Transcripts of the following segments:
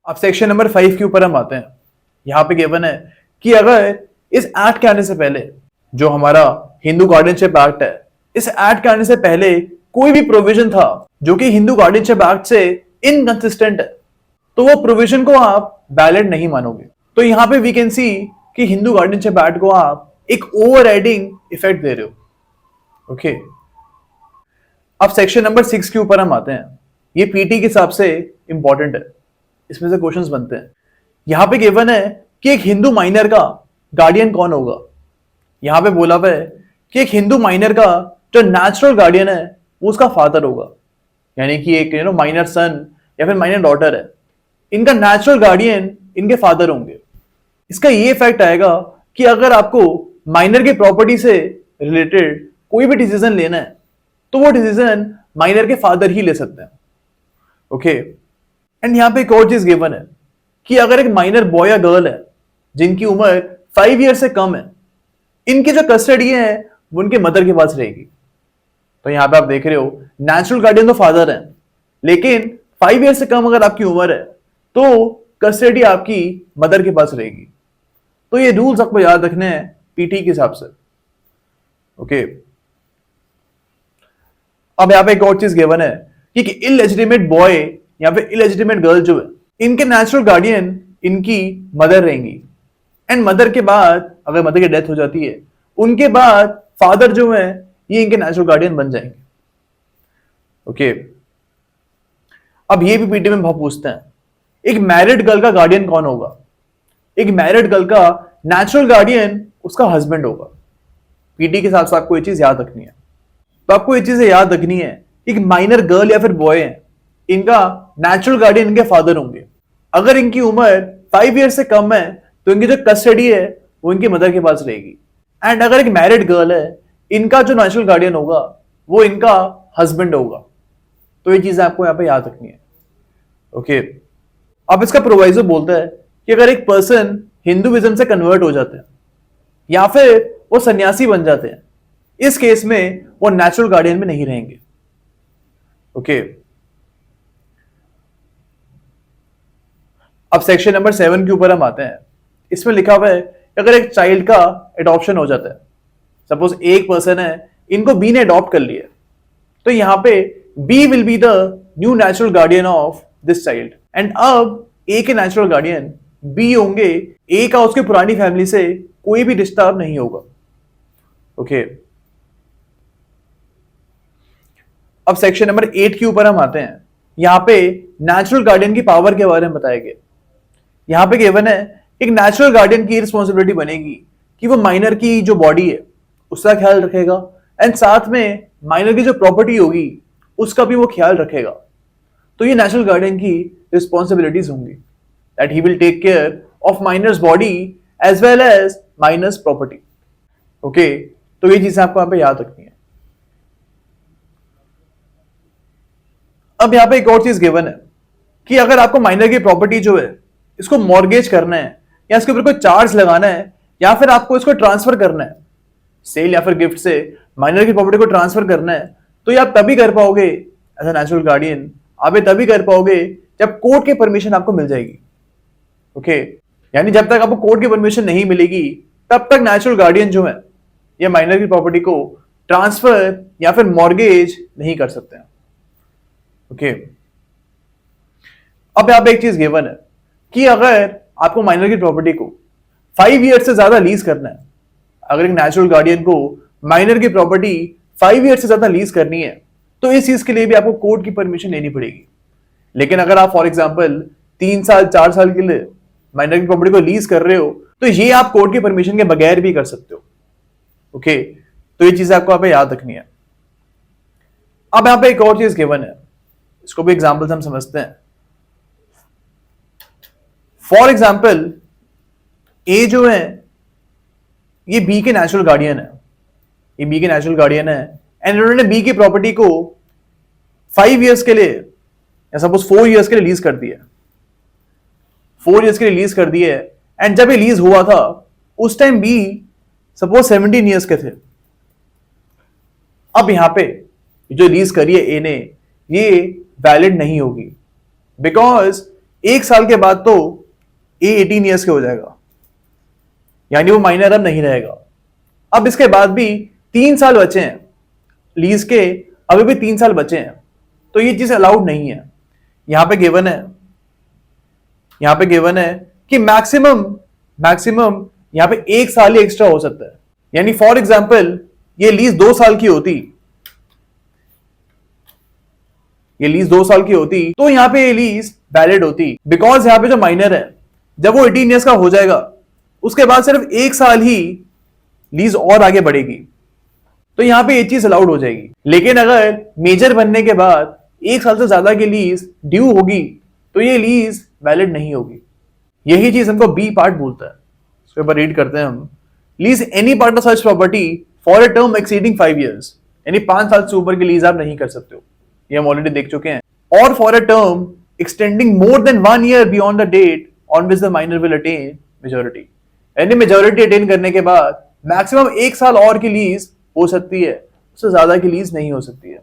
अब section number 5 के ऊपर हम आते हैं। यहाँ पे गिवन है कि अगर इस एक्ट के आने से पहले जो हमारा हिंदू गार्डियनशिप एक्ट है, इस एक्ट के आने से पहले कोई भी प्रोविजन था जो कि हिंदू गार्डियनशिप एक्ट से इनकंसिस्टेंट है, तो वो प्रोविजन को आप वैलिड नहीं मानोगे। तो यहाँ पे वी कैन सी कि हिंदू गार्डियनशिप एक्ट को आप एक ओवरराइडिंग इफेक्ट दे रहे हो। ओके, अब सेक्शन नंबर 6 के ऊपर हम आते हैं। ये पीटी के हिसाब से इंपॉर्टेंट है, इसमें से क्वेश्चंस बनते हैं। यहां पे गिवन है कि एक हिंदू माइनर का गार्डियन कौन होगा। यहां पे बोला हुआ है कि एक हिंदू माइनर का जो नेचुरल गार्डियन है वो उसका फादर होगा, यानी कि एक माइनर सन या फिर माइनर डॉटर है, इनका नेचुरल गार्डियन इनके फादर होंगे। इसका ये इफेक्ट आएगा कि अगर आपको माइनर की प्रॉपर्टी से रिलेटेड कोई भी डिसीजन लेना है तो वो डिसीजन माइनर के फादर ही ले सकते हैं। ओके, एंड यहां पे एक और चीज गिवन है कि अगर एक माइनर बॉय या गर्ल है जिनकी उम्र 5 ईयर से कम है, इनकी जो कस्टडी है वो उनके मदर के पास रहेगी। तो यहां पे आप देख रहे हो नेचुरल गार्डियन तो फादर है, लेकिन 5 ईयर से कम अगर आपकी उम्र है तो कस्टडी आपकी मदर के पास रहेगी। तो ये रूल्स आपको याद रखने हैं पीटी के हिसाब से। ओके, अब यहां पे एक और चीज गिवन है कि इलेजिटिमेट बॉय या फिर इलेजिटिमेट गर्ल जो है, इनके नेचुरल गार्डियन इनकी मदर रहेंगी, एंड मदर के बाद अगर मदर की डेथ हो जाती है उनके बाद फादर जो है ये इनके नेचुरल गार्डियन बन जाएंगे। ओके, अब ये भी पीटी में बहुत पूछते हैं, एक मैरिड गर्ल का गार्डियन कौन होगा। एक मैरिड गर्ल का नेचुरल गार्डियन उसका हस्बैंड होगा। पीटी के हिसाब से आपको ये चीज याद रखनी है। तो आपको ये चीजें याद रखनी है, एक माइनर गर्ल या फिर बॉय है, इनका नेचुरल गार्डियन इनके फादर होंगे। अगर इनकी उम्र 5 ईयर से कम है तो इनकी जो कस्टडी है वो इनकी मदर के पास रहेगी। एंड अगर एक मैरिड गर्ल है, इनका जो नेचुरल गार्डियन होगा वो इनका हस्बैंड होगा। तो ये चीजें आपको यहां पे याद रखनी है। ओके, अब इसका प्रोवाइजो बोलता है कि अगर एक पर्सन हिंदुइज्म से कन्वर्ट हो जाते हैं या फिर वो सन्यासी बन जाते हैं, इस केस में वो नेचुरल गार्डियन में नहीं रहेंगे। ओके, अब सेक्शन नंबर 7 के ऊपर हम आते हैं। इसमें लिखा हुआ है अगर एक चाइल्ड का एडॉप्शन हो जाता है, सपोज एक पर्सन है, इनको बी ने अडॉप्ट कर लिया, तो यहां पे B will be the new natural guardian of this child. And अब ए के नेचुरल गार्डियन बी होंगे, ए का उसके पुरानी फैमिली से कोई भी रिश्ता अब नहीं होगा। ओके, अब सेक्शन नंबर 8 के ऊपर हम आते हैं। यहां पे नेचुरल गार्डियन की पावर के बारे में बताया गया। यहां पे गिवन है एक नेचुरल गार्डियन की रिस्पॉन्सिबिलिटी बनेगी कि वो माइनर की जो बॉडी है उसका ख्याल रखेगा, एंड साथ में माइनर की जो प्रॉपर्टी होगी उसका भी वो ख्याल रखेगा। तो ये नेचुरल गार्डियन की रिस्पॉन्सिबिलिटीज होंगी, that he will take care of minor's body as well as minor's property. Okay, तो ये चीजें आपको यहां पे याद रखनी है। अब यहां पे एक और चीज गिवन है कि अगर आपको माइनर की प्रॉपर्टी जो है इसको मॉर्गेज करना है या इसके ऊपर कोई चार्ज लगाना है या फिर आपको इसको ट्रांसफर करना है, सेल या फिर गिफ्ट से माइनर की प्रॉपर्टी को ट्रांसफर करना है, तो ये आप तभी कर पाओगे एज अ नेचुरल गार्डियन। आप ये तभी कर पाओगे जब कोर्ट की परमिशन आपको मिल जाएगी। ओके, यानी जब तक आपको कोर्ट की परमिशन नहीं मिलेगी तब तक नेचुरल गार्डियन जो है ये माइनर की प्रॉपर्टी को ट्रांसफर या फिर मॉर्गेज नहीं कर सकते हैं। ओके, अब यहां पे एक चीज गिवन है कि अगर आपको माइनर की प्रॉपर्टी को 5 ईयर से ज्यादा लीज करना है, अगर एक नेचुरल गार्डियन को माइनर की प्रॉपर्टी 5 ईयर से ज्यादा लीज करनी है तो इस चीज के लिए भी आपको कोर्ट की परमिशन लेनी पड़ेगी। लेकिन अगर आप फॉर एग्जांपल 3 साल 4 साल के लिए माइनर की प्रॉपर्टी को लीज कर रहे हो तो ये आप कोर्ट की परमिशन के बगैर भी कर सकते हो। ओके, तो ये चीज आपको यहां पे याद रखनी है। अब यहां पे एक और चीज गिवन है, इसको भी एग्जांपल्स हम समझते हैं। फॉर एग्जाम्पल ए जो है ये बी के नेचुरल गार्डियन है, ये बी के नेचुरल गार्डियन है, एंड इन्होंने बी की प्रॉपर्टी को 5 ईयर्स के लिए या सपोज 4 ईयर्स के लिए लीज कर दिया, 4 ईयर्स के लिए लीज कर दिया। एंड जब ये लीज हुआ था उस टाइम बी सपोज 17 ईयर्स के थे। अब यहां पे जो लीज करी है ए ने ये वैलिड नहीं होगी, बिकॉज 1 साल के बाद तो ए 18 ईयर्स के हो जाएगा, यानी वो माइनर अब नहीं रहेगा। अब इसके बाद भी 3 साल बचे हैं लीज के, अभी भी 3 साल बचे हैं, तो ये चीज अलाउड नहीं है। यहां पे गिवन है कि मैक्सिमम यहां पे 1 साल ही एक्स्ट्रा हो सकता है। यानी फॉर एग्जाम्पल ये लीज 2 साल की होती, तो यहां पे ये लीज वैलिड होती, बिकॉज यहां पे जो माइनर है जब वो 18 ईयर्स का हो जाएगा उसके बाद सिर्फ 1 साल ही लीज और आगे बढ़ेगी, तो यहां पे ये चीज अलाउड हो जाएगी। लेकिन अगर मेजर बनने के बाद 1 साल से ज्यादा की लीज ड्यू होगी तो ये लीज वैलिड नहीं होगी। यही चीज हमको बी पार्ट बोलता है। इसके ऊपर रीड करते हैं हम, lease any part of such property for a term exceeding 5 years, यानी 5 साल से ऊपर की लीज आप नहीं कर सकते हो, ये हम ऑलरेडी देख चुके हैं। और for a term extending more than 1 year beyond the date on which the minor will attain majority, यानी मेजोरिटी अटेन करने के बाद मैक्सिमम 1 साल और की लीज हो सकती है, उससे ज्यादा की लीज नहीं हो सकती है।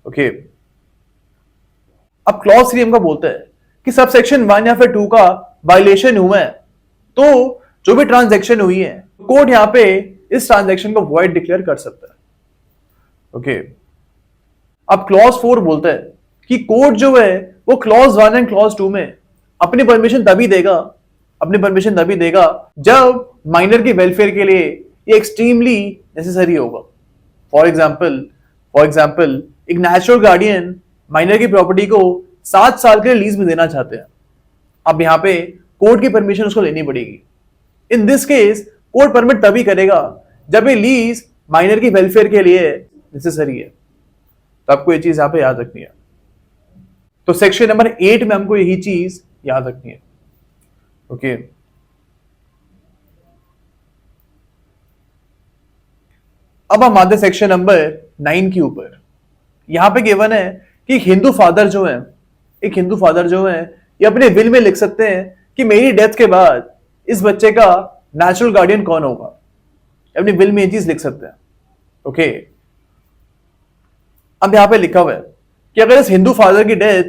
ओके, अब क्लॉज 3 हमको बोलता है कि सबसेक्शन 1 या फिर 2 का वायलेशन हुआ है तो जो भी ट्रांजैक्शन हुई है कोर्ट यहां पे इस ट्रांजैक्शन को वॉइड डिक्लेयर कर सकता है। ओके, अब क्लॉज 4 बोलता है कि कोर्ट जो है वो क्लॉज 1 एंड क्लॉज 2 में अपनी परमिशन तभी देगा जब माइनर के वेलफेयर के लिए ये एक्सट्रीमली नेसेसरी होगा। फॉर एग्जाम्पल एक नेचुरल गार्डियन माइनर की प्रॉपर्टी को 7 साल के लिए लीज में देना चाहते हैं। अब यहां पे कोर्ट की परमिशन उसको लेनी पड़ेगी। In this case court permit तभी करेगा जब ये लीज माइनर की वेलफेयर के लिए नेसेसरी है। तो आपको ये चीज यहां पे याद रखनी है। तो सेक्शन नंबर 8 में हमको यही चीज याद रखनी है। ओके, अब हम आते सेक्शन नंबर 9 के ऊपर। यहां पे गिवन है कि एक हिंदू फादर जो है ये अपने विल में लिख सकते हैं कि मेरी डेथ के बाद इस बच्चे का नेचुरल गार्डियन कौन होगा। अपने विल में ये चीज लिख सकते हैं। ओके, अब यहां पे लिखा हुआ है कि अगर इस हिंदू फादर की डेथ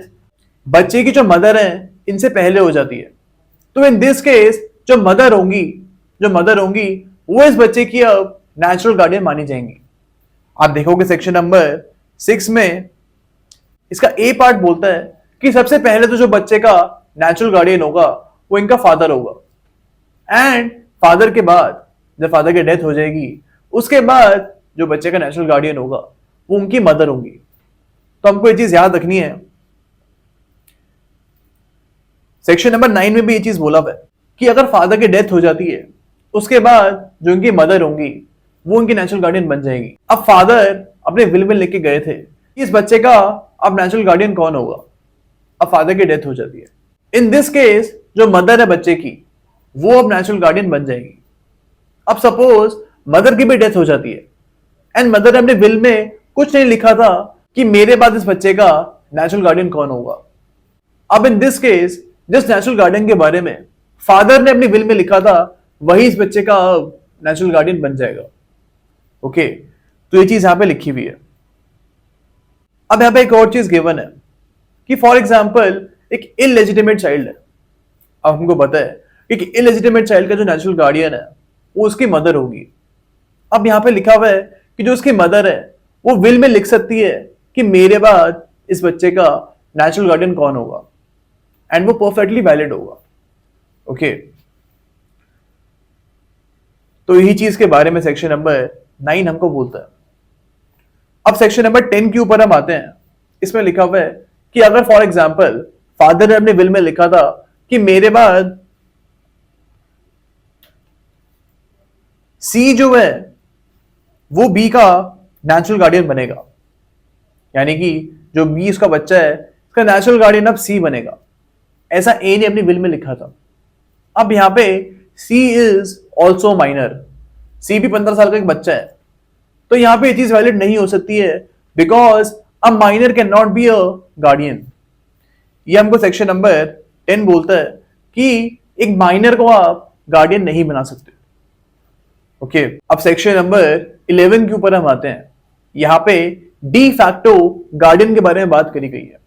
बच्चे की जो मदर है इनसे पहले हो जाती है तो इन दिस केस जो मदर होंगी वो इस बच्चे की अब नेचुरल गार्डियन मानी जाएंगी। आप देखोगे सेक्शन नंबर 6 में इसका ए पार्ट बोलता है कि सबसे पहले तो जो बच्चे का नेचुरल गार्डियन होगा वो इनका फादर होगा, एंड फादर के बाद जब फादर की डेथ हो जाएगी उसके बाद जो बच्चे का नेचुरल गार्डियन होगा वो उनकी मदर होंगी। तो हमको ये चीज याद रखनी है। सेक्शन नंबर 9 में भी ये चीज बोला हुआ है कि अगर फादर की डेथ हो जाती है उसके बाद जो इनकी मदर होंगी वो उनकी नेचुरल गार्डियन बन जाएगी। अब फादर अपने विल में लेके गए थे कि इस बच्चे का अब नेचुरल गार्डियन कौन होगा। अब फादर की डेथ हो जाती है, इन दिस केस जो मदर है बच्चे की वो अब नेचुरल गार्डियन बन जाएगी। अब सपोज मदर की भी डेथ हो जाती है एंड मदर ने अपने विल में कुछ नहीं लिखा था कि मेरे बाद इस बच्चे का नेचुरल गार्डियन कौन होगा। अब इन दिस केस जिस नेचुरल गार्डियन के बारे में फादर ने अपने विल में लिखा था वही इस बच्चे का नेचुरल गार्डियन बन जाएगा। ओके, तो ये चीज यहां पे लिखी हुई है। अब यहां पे एक और चीज गिवन है कि फॉर एग्जाम्पल एक इलेजिटिमेट चाइल्ड है। अब हमको पता है कि इलेजिटिमेट चाइल्ड का जो नेचुरल गार्डियन है वो उसकी मदर होगी। अब यहां पे लिखा हुआ है कि जो उसकी मदर है वो विल में लिख सकती है कि मेरे बाद इस बच्चे का नेचुरल गार्डियन कौन होगा, एंड वो परफेक्टली वैलिड होगा। ओके, तो यही चीज के बारे में सेक्शन नंबर 9 हमको बोलता है। अब सेक्शन नंबर 10 के ऊपर हम आते हैं। इसमें लिखा हुआ है कि अगर फॉर एग्जाम्पल फादर ने अपने विल में लिखा था कि मेरे बाद सी जो है वो बी का नेचुरल गार्डियन बनेगा, यानी कि जो बी उसका बच्चा है उसका नेचुरल गार्डियन अब सी बनेगा, ऐसा ए ने अपनी विल में लिखा था। अब यहां पे सी इज ऑल्सो माइनर, सी भी 15 साल का एक बच्चा है, तो यहां पे ये चीज वैलिड नहीं हो सकती है because a minor can not be a guardian. ये हमको सेक्शन नंबर 10 बोलता है कि एक माइनर को आप गार्डियन नहीं बना सकते। ओके, अब सेक्शन नंबर 11 के ऊपर हम आते हैं। यहां पे डी फैक्टो गार्डियन के बारे में बात करी गई है,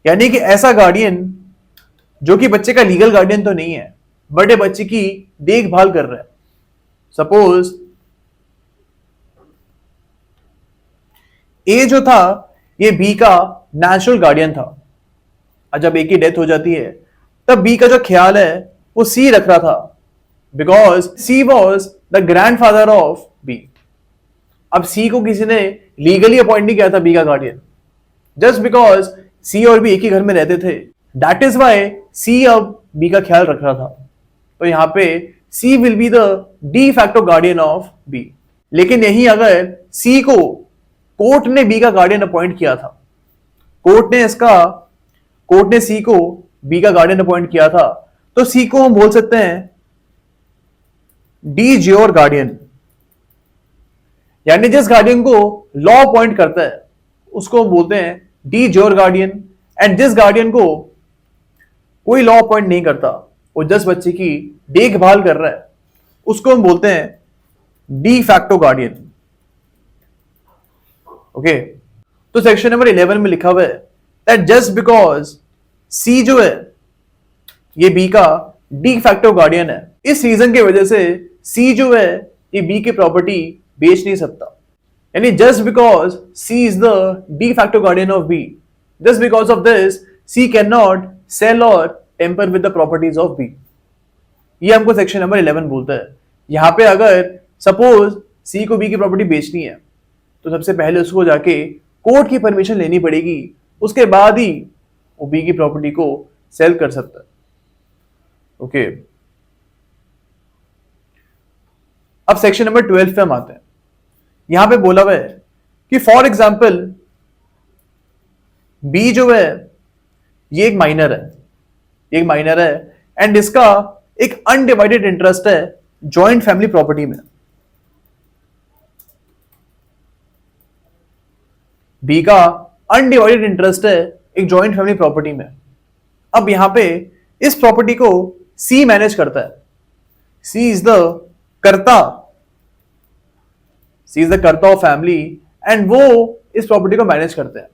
यानी कि ऐसा गार्डियन जो कि बच्चे का लीगल गार्डियन तो नहीं है, बट ये बच्चे की देखभाल कर रहा है। सपोज ए जो था ये बी का नेचुरल गार्डियन था, और जब ए की डेथ हो जाती है तब बी का जो ख्याल है वो सी रख रहा था, because C was the grandfather of B. अब सी को किसी ने लीगली अपॉइंट नहीं किया था बी का गार्डियन, जस्ट बिकॉज सी और बी एक ही घर में रहते थे, दैट इज वाई सी अब बी का ख्याल रख रहा था। तो यहां पे C will be the de facto guardian of B. लेकिन यही अगर सी को कोर्ट ने बी का गार्डियन अपॉइंट किया था, कोर्ट ने सी को बी का गार्डियन अपॉइंट किया था, तो सी को हम बोल सकते हैं डी ज्योर गार्डियन। यानी जिस गार्डियन को लॉ अपॉइंट करता है उसको हम बोलते हैं डी ज्योर गार्डियन, एंड जिस गार्डियन को कोई लॉ अपॉइंट नहीं करता, वो जिस बच्चे की देखभाल कर रहा है, उसको हम बोलते हैं डी फैक्टो गार्डियन। ओके, तो सेक्शन नंबर 11 में लिखा हुआ है दैट जस्ट बिकॉज सी जो है ये बी का डी फैक्टो गार्डियन है, इस रीजन की वजह से सी जो है ये बी की प्रॉपर्टी बेच नहीं सकता। यानी just because C is the de facto guardian of B, just because of this C can not sell और temper with the properties of B. ये हमको सेक्शन नंबर 11 बोलता है। यहां पे अगर सपोज सी को बी की प्रॉपर्टी बेचनी है तो सबसे पहले उसको जाके कोर्ट की परमिशन लेनी पड़ेगी, उसके बाद ही वो बी की प्रॉपर्टी को सेल कर सकता है। ओके, अब सेक्शन नंबर 12 पे हम आते हैं। यहां पे बोला हुआ है कि फॉर एग्जाम्पल बी जो है ये एक माइनर है एंड इसका एक अनडिवाइडेड इंटरेस्ट है जॉइंट फैमिली प्रॉपर्टी में। बी का अनडिवाइडेड इंटरेस्ट है एक जॉइंट फैमिली प्रॉपर्टी में। अब यहां पे इस प्रॉपर्टी को सी मैनेज करता है, सी इज द कर्ता ऑफ फैमिली, एंड वो इस प्रॉपर्टी को मैनेज करते हैं।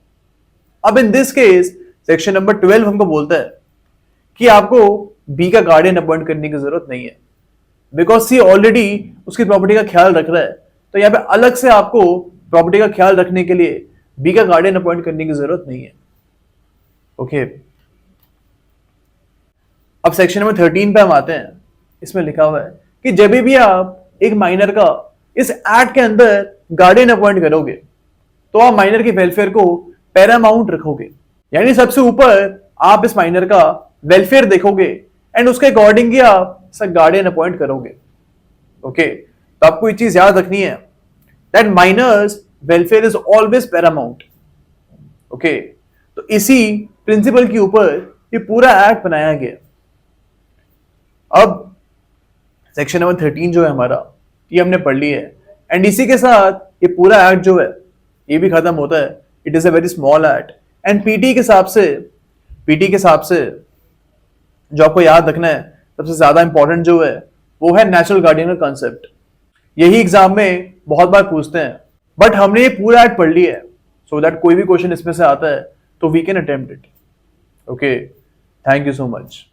अब in this case section number 12 हमको बोलता है कि आपको बी का गार्डियन अपॉइंट करने की जरूरत नहीं है, बिकॉज सी ऑलरेडी उसकी प्रॉपर्टी का ख्याल रख रहा है। तो यहां पे अलग से आपको प्रॉपर्टी का ख्याल रखने के लिए बी का गार्डियन अपॉइंट करने की जरूरत नहीं है। ओके, अब सेक्शन नंबर 13 पे हम आते हैं। इसमें लिखा हुआ है कि जब भी आप एक माइनर का इस एक्ट के अंदर गार्डियन अपॉइंट करोगे तो आप माइनर के वेलफेयर को पैरामाउंट रखोगे, यानी सबसे ऊपर आप इस माइनर का वेलफेयर देखोगे एंड उसके अकॉर्डिंग ही आप गार्डियन अपॉइंट करोगे। ओके, तो आपको ये चीज याद रखनी है that minor's welfare is always paramount. Okay, तो इसी प्रिंसिपल के ऊपर ये पूरा एक्ट बनाया गया। अब सेक्शन नंबर 13 जो है हमारा ये हमने पढ़ ली है, एंड इसी के साथ ये पूरा एक्ट जो है ये भी खत्म होता है। It is a very small act, and PT के हिसाब से जो आपको याद रखना है सबसे ज्यादा इंपॉर्टेंट जो है वो है नेचुरल गार्डियन का कॉन्सेप्ट। यही एग्जाम में बहुत बार पूछते हैं, बट हमने ये पूरा एक्ट पढ़ लिया है सो दैट कोई भी क्वेश्चन इसमें से आता है तो we can attempt it. Okay, thank you so much.